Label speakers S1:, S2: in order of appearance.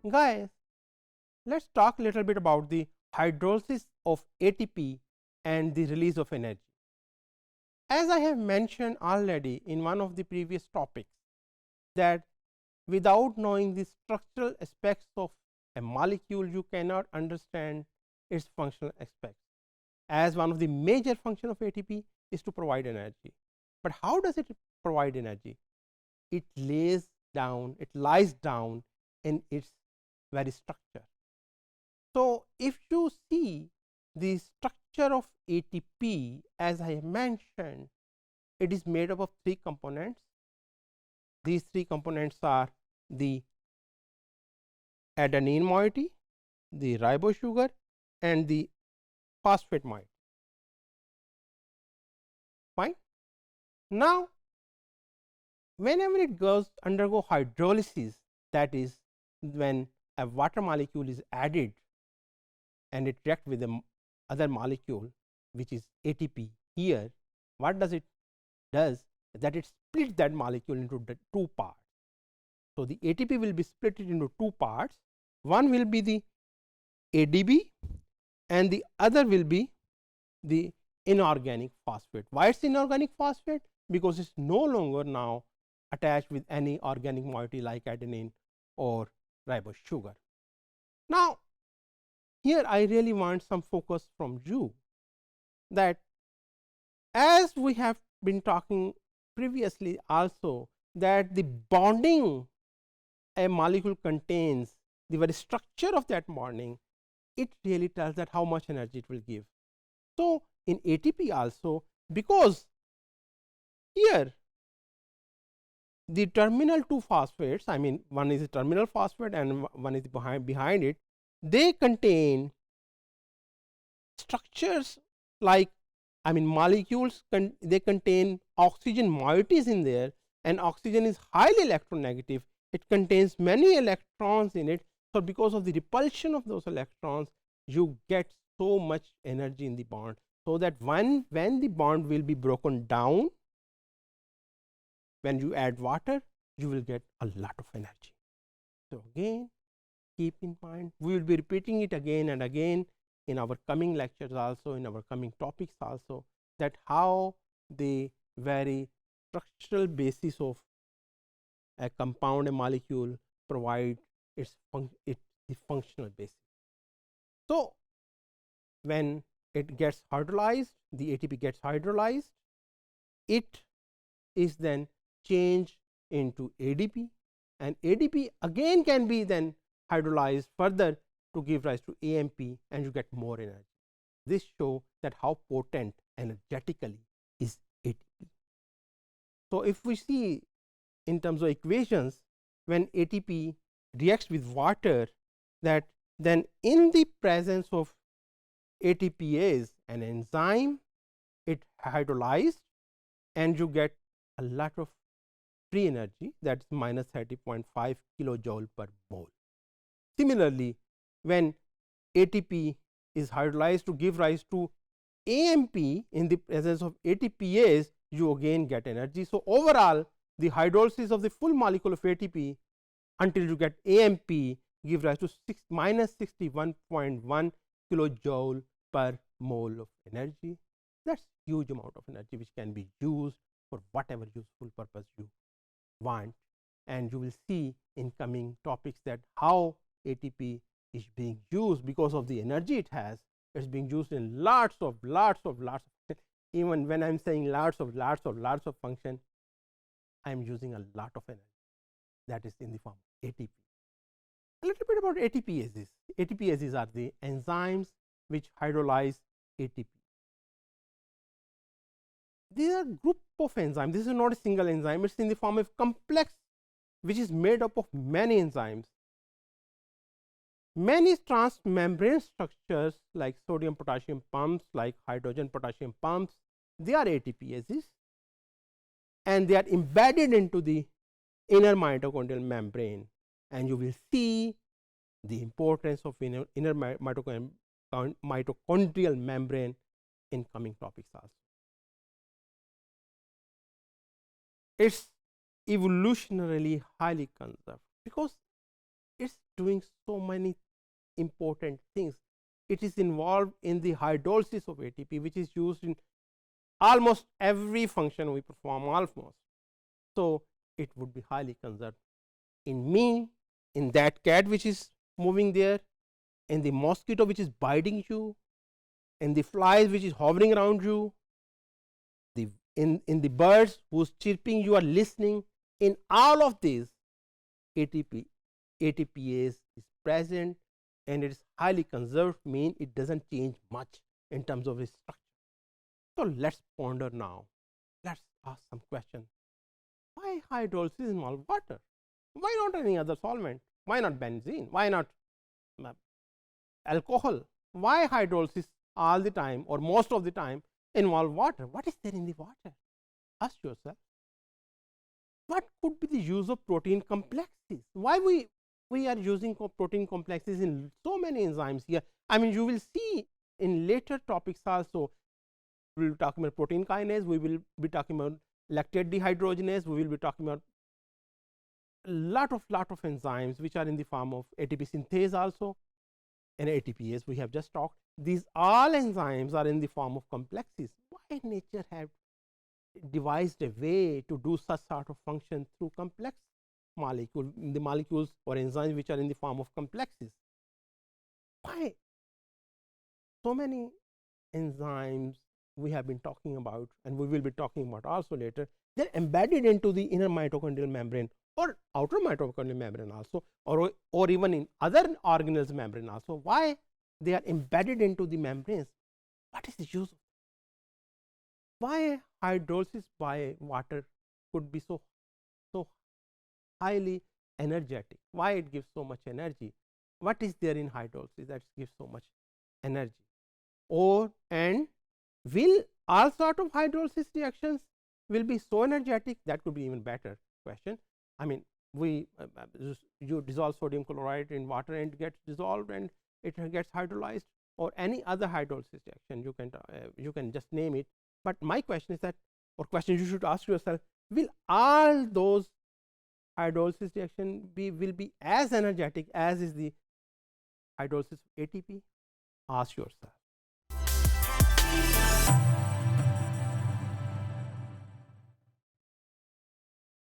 S1: Guys, let's talk a little bit about the hydrolysis of ATP and the release of energy. As I have mentioned already in one of the previous topics, that without knowing the structural aspects of a molecule, you cannot understand its functional aspects, as one of the major functions of ATP is to provide energy. But how does it provide energy? It lies down in its very structure. So, if you see the structure of ATP, as I mentioned, it is made up of 3 components. These 3 components are the adenine moiety, the ribose sugar, and the phosphate moiety. Fine. Now, whenever it undergo hydrolysis, that is when a water molecule is added and it reacts with the other molecule, which is ATP here, what does it does? That it splits that molecule into the 2 parts. So, the ATP will be split into 2 parts. One will be the ADP and the other will be the inorganic phosphate. Why it is inorganic phosphate? Because it is no longer now attached with any organic moiety like adenine or ribose sugar. Now, here I really want some focus from you, that as we have been talking previously also, that the bonding a molecule contains, the very structure of that bonding, it really tells that how much energy it will give. So, in ATP also, because here the terminal 2 phosphates, I mean one is a terminal phosphate and one is behind it, they contain structures like, I mean molecules they contain oxygen moieties in there, and oxygen is highly electronegative. It contains many electrons in it. So, because of the repulsion of those electrons, you get so much energy in the bond. So, that when the bond will be broken down, when you add water, you will get a lot of energy. So, again keep in mind, we will be repeating it again and again in our coming lectures also, in our coming topics also, that how the very structural basis of a compound, a molecule, provide its the functional basis. So, when it gets hydrolyzed, the ATP gets hydrolyzed, it is then changed into ADP, and ADP again can be then hydrolyzed further to give rise to AMP, and you get more energy. This shows that how potent energetically is ATP. So, if we see in terms of equations, when ATP reacts with water, that then in the presence of ATPase, an enzyme, it hydrolyzed and you get a lot of free energy, that is minus 30.5 kilojoule per mole. Similarly, when ATP is hydrolyzed to give rise to AMP in the presence of ATPase, you again get energy. So, overall the hydrolysis of the full molecule of ATP until you get AMP give rise to minus 61.1 kilojoule per mole of energy. That is huge amount of energy which can be used for whatever useful purpose you want, and you will see in coming topics that how ATP is being used because of the energy it has. It is being used in lots of even when I am saying lots of function, I am using a lot of energy, that is in the form of ATP. A little bit about ATPases. ATPases are the enzymes which hydrolyze ATP. These are group of enzymes. This is not a single enzyme, it is in the form of complex which is made up of many enzymes. Many transmembrane structures like sodium potassium pumps, like hydrogen potassium pumps, they are ATPases, and they are embedded into the inner mitochondrial membrane, and you will see the importance of inner mitochondrial membrane in coming topics also. It's evolutionarily highly conserved because it's doing so many important things. It is involved in the hydrolysis of ATP, which is used in almost every function we perform, almost. So, it would be highly conserved in me, in that cat which is moving there, in the mosquito which is biting you, in the flies which is hovering around you, in the birds whose chirping you are listening. In all of these, ATPase is present, and it is highly conserved, mean it does not change much in terms of its structure. So, let us ponder now, let us ask some questions. Why hydrolysis involve water? Why not any other solvent? Why not benzene? Why not alcohol? Why hydrolysis all the time or most of the time involve water? What is there in the water? Ask yourself. What could be the use of protein complexes? Why we are using protein complexes in so many enzymes here? I mean, you will see in later topics also. We will be talking about protein kinase, we will be talking about lactate dehydrogenase, we will be talking about a lot of enzymes which are in the form of ATP synthase also, and ATPase we have just talked. These all enzymes are in the form of complexes. Why nature have devised a way to do such sort of function through complex molecule, the molecules or enzymes which are in the form of complexes? Why so many enzymes we have been talking about, and we will be talking about also later, they are embedded into the inner mitochondrial membrane or outer mitochondrial membrane also, or even in other organelles membrane also. Why they are embedded into the membranes? What is the use of? Why hydrolysis by water could be so highly energetic? Why it gives so much energy? What is there in hydrolysis that gives so much energy? And will all sort of hydrolysis reactions will be so energetic? That could be even better question. I mean, you dissolve sodium chloride in water and it gets dissolved and it gets hydrolyzed, or any other hydrolysis reaction you can just name it. But my question is that, or question you should ask yourself, will all those hydrolysis reaction will be as energetic as is the hydrolysis of ATP? Ask yourself.